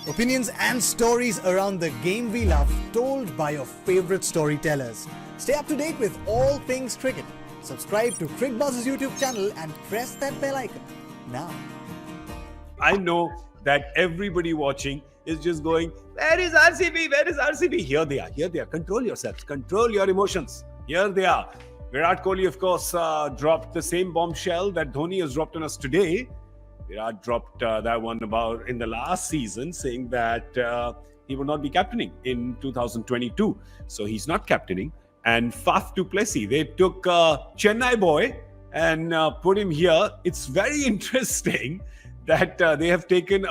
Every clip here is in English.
Opinions and stories around the game we love, told by your favorite storytellers. Stay up to date with all things cricket. Subscribe to Cricbuzz's YouTube channel and press that bell icon now. I know that everybody watching is just going, where is RCB? Where is RCB? Here they are. Here they are. Control yourselves. Control your emotions. Here they are. Virat Kohli, of course, dropped the same bombshell that Dhoni has dropped on us today. Virat dropped that one about in the last season, saying that he will not be captaining in 2022. So he's not captaining. And Faf du Plessis, they took Chennai boy and put him here. It's very interesting that they have taken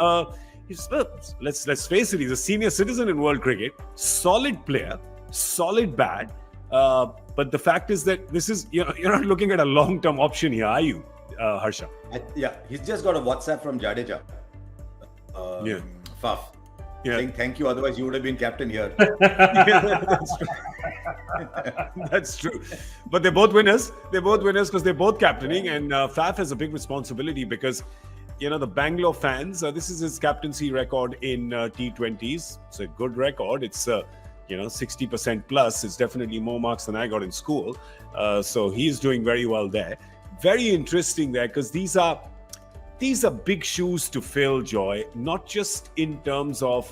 let's face it, he's a senior citizen in world cricket, solid player, solid bat. But the fact is that this is, you're not looking at a long-term option here, are you, Harsha? Yeah, he's just got a WhatsApp from Jadeja. Faf. Yeah. Saying thank you, otherwise you would have been captain here. That's true. That's true. But they're both winners. They're both winners because they're both captaining, and Faf has a big responsibility because, the Bangalore fans, this is his captaincy record in T20s. It's a good record. It's 60% plus. It's definitely more marks than I got in school. So he's doing very well there. Very interesting there, because these are big shoes to fill, Joy. Not just in terms of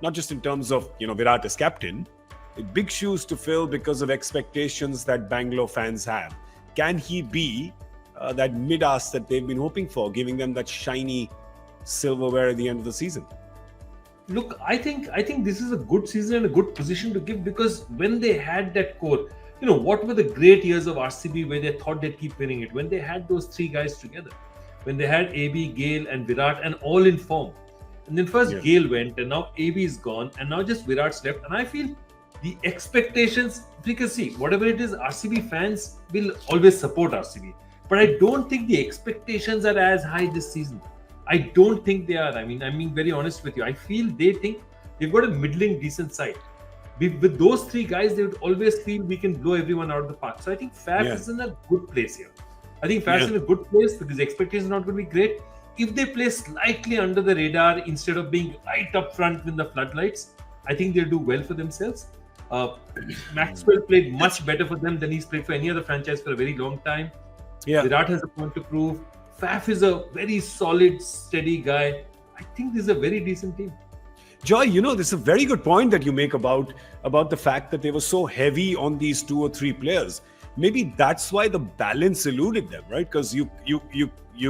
Virat as captain. Big shoes to fill because of expectations that Bangalore fans have. Can he be that mid-ass that they've been hoping for, giving them that shiny silverware at the end of the season? Look, I think this is a good season and a good position to give, because when they had that core, what were the great years of RCB where they thought they'd keep winning it? When they had those three guys together, when they had AB, Gale and Virat, and all in form. And then first Gale went, and now AB is gone, and now just Virat's left. And I feel the expectations, because see, whatever it is, RCB fans will always support RCB. But I don't think the expectations are as high this season. I don't think they are. I'm being very honest with you. I feel they think they've got a middling, decent side. With those three guys, they would always feel we can blow everyone out of the park. So I think Faf is in a good place here. I think Faf is in a good place because the expectations are not going to be great. If they play slightly under the radar instead of being right up front with the floodlights, I think they'll do well for themselves. Maxwell played much better for them than he's played for any other franchise for a very long time. Virat has a point to prove. Faf is a very solid, steady guy. I think this is a very decent team. Joy, this is a very good point that you make about the fact that they were so heavy on these two or three players. Maybe that's why the balance eluded them, right? Because you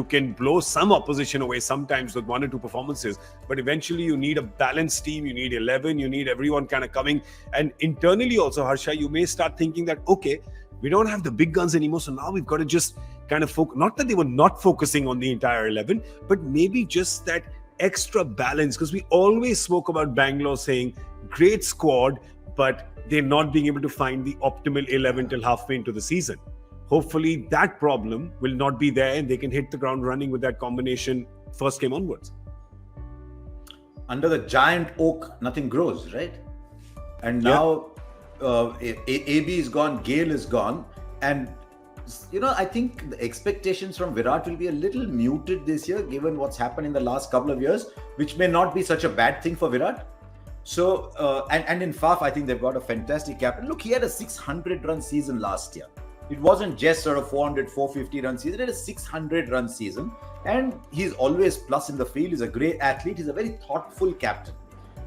can blow some opposition away sometimes with one or two performances, but eventually you need a balanced team. You need 11. You need everyone kind of coming. And internally also, Harsha, you may start thinking that, okay, we don't have the big guns anymore, so now we've got to just kind of focus. Not that they were not focusing on the entire 11, but maybe just that extra balance, because we always spoke about Bangalore saying great squad, but they're not being able to find the optimal 11 till halfway into the season. Hopefully that problem will not be there and they can hit the ground running with that combination first game onwards. Under the giant oak, nothing grows, right? And now AB is gone, Gale is gone, and I think the expectations from Virat will be a little muted this year, given what's happened in the last couple of years, which may not be such a bad thing for Virat. So, and in Faf, I think they've got a fantastic captain. Look, he had a 600-run season last year. It wasn't just sort of 400, 450 run season. He had a 600-run season, and he's always plus in the field. He's a great athlete. He's a very thoughtful captain.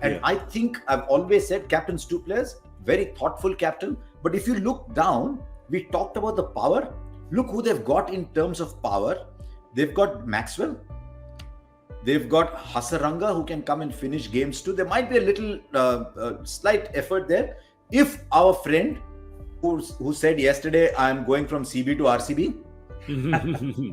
And I think I've always said captains two players, very thoughtful captain. But if you look down, we talked about the power. Look who they've got in terms of power. They've got Maxwell. They've got Hasaranga, who can come and finish games too. There might be a little slight effort there. If our friend who said yesterday, I'm going from CB to RCB.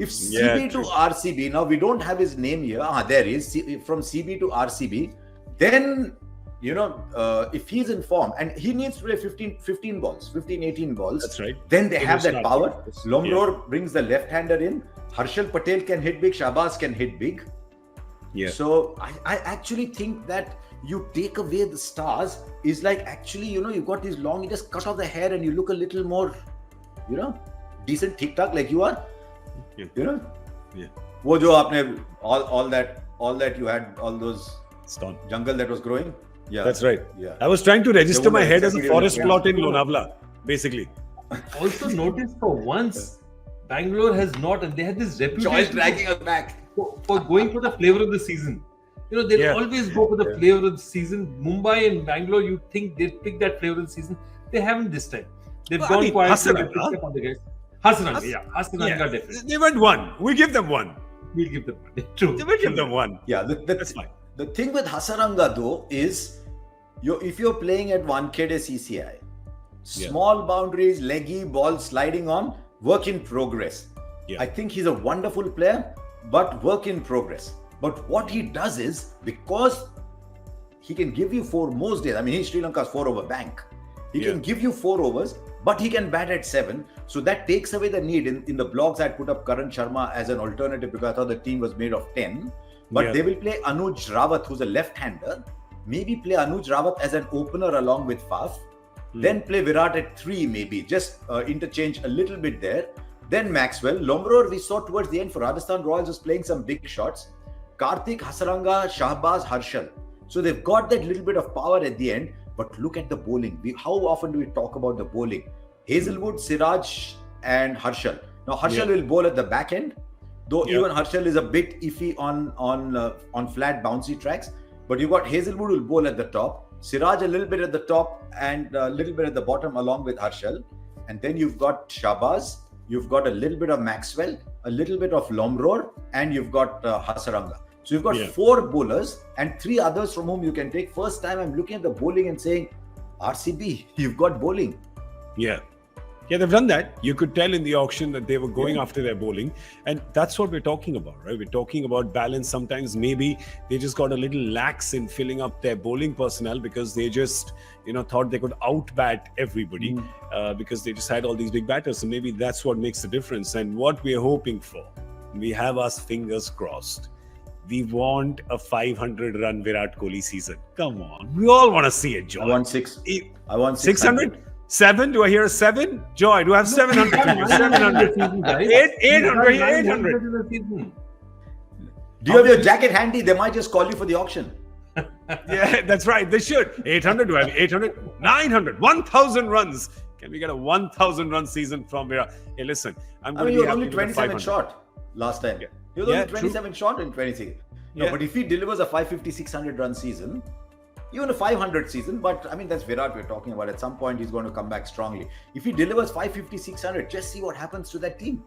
If CB to RCB, now we don't have his name here. There he is, from CB to RCB. Then, if he's in form and he needs to play 15 balls, 15, 18 balls. That's right. Then they have that power. Lomror brings the left-hander in. Harshal Patel can hit big. Shahbaz can hit big. So I actually think that you take away the stars is like, actually, you've got these long, you just cut off the hair and you look a little more, decent, tic-tac like you are. वो जो आपने all that you had all those It's gone. Jungle that was growing. Yeah, That's right. Yeah, I was trying to register They my were head as a exactly forest yeah. plot in Lonavala, basically. Also, notice for once, Bangalore has not, and they had this Joy's reputation dragging us back. for going for the flavor of the season. They'll Yeah. always go for the flavor of the season. Mumbai and Bangalore, you think they'd pick that flavor of the season. They haven't this time. They've Well, I gone mean, quietly. Hasaranga. They've picked up on the guys. Hasaranga, Hasaranga Yeah. definitely. They went one. We give them one. We'll give them one. True. We give them one. Yeah, That's fine. The thing with Hasaranga though is, if you're playing at 1KD CCI, small boundaries, leggy, ball sliding on, work in progress. Yeah. I think he's a wonderful player, but work in progress. But what he does is, because he can give you 4 most days. I mean, he's Sri Lanka's 4-over bank. He can give you 4 overs, but he can bat at 7. So that takes away the need. In the blogs, I'd put up Karan Sharma as an alternative because I thought the team was made of 10. But they will play Anuj Rawat, who's a left-hander. Maybe play Anuj Rawat as an opener along with Faf. Then play Virat at 3 maybe. Just interchange a little bit there. Then Maxwell. Lomror we saw towards the end for Rajasthan Royals was playing some big shots. Karthik, Hasaranga, Shahbaz, Harshal. So they've got that little bit of power at the end. But look at the bowling. How often do we talk about the bowling? Hazelwood, Siraj and Harshal. Now Harshal will bowl at the back end. Though even Harshal is a bit iffy on flat bouncy tracks. But you've got Hazelwood will bowl at the top. Siraj a little bit at the top and a little bit at the bottom along with Harshal. And then you've got Shahbaz. You've got a little bit of Maxwell, a little bit of Lomror, and you've got Hasaranga. So you've got 4 bowlers and 3 others from whom you can take. First time I'm looking at the bowling and saying, RCB, you've got bowling. Yeah. Yeah, they've done that. You could tell in the auction that they were going after their bowling. And that's what we're talking about, right? We're talking about balance. Sometimes maybe they just got a little lax in filling up their bowling personnel because they just, thought they could outbat everybody because they just had all these big batters. So maybe that's what makes the difference. And what we're hoping for, we have our fingers crossed. We want a 500-run Virat Kohli season. Come on. We all want to see it, Joy. I want 6. I want 600? 7? Do I hear a 7? Joy, do I have 700? 700. 800. Do you have your jacket handy? They might just call you for the auction. Yeah, that's right. They should. 800. Do I have 800? 900. 1,000 runs. Can we get a 1,000 run season from Virat? Hey, listen. You were only 27 short last time. Yeah. He was only 27 short in 26. No, but if he delivers a 550, 600 run season, even a 500 season, but I mean, that's Virat we're talking about. At some point, he's going to come back strongly. If he delivers 550, 600, just see what happens to that team.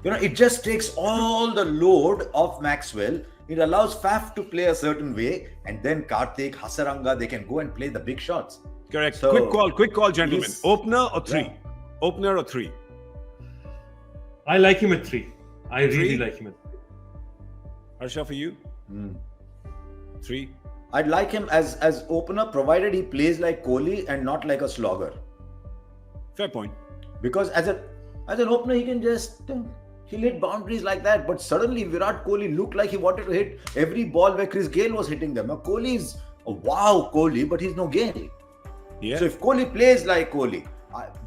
It just takes all the load off Maxwell. It allows Faf to play a certain way, and then Karthik, Hasaranga, they can go and play the big shots. Correct. So, quick call, gentlemen. Opener or 3? Yeah. Opener or 3? I like him at 3. I really like him at 3. Harsha, for you? 3? I'd like him as opener, provided he plays like Kohli and not like a slogger. Fair point. Because as an opener, he can just he'll hit boundaries like that. But suddenly Virat Kohli looked like he wanted to hit every ball where Chris Gayle was hitting them. Now Kohli is a wow Kohli, but he's no Gayle. Yeah. So if Kohli plays like Kohli,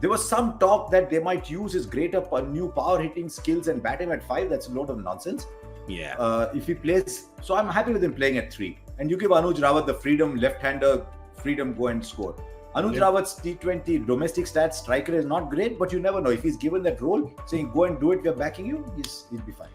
there was some talk that they might use his greater new power hitting skills and bat him at 5. That's a load of nonsense. Yeah. If he plays, so I'm happy with him playing at 3. And you give Anuj Rawat the freedom, left-hander freedom, go and score. Anuj Rawat's T20 domestic stats, striker is not great, but you never know. If he's given that role, saying go and do it, we're backing you, he'll be fine.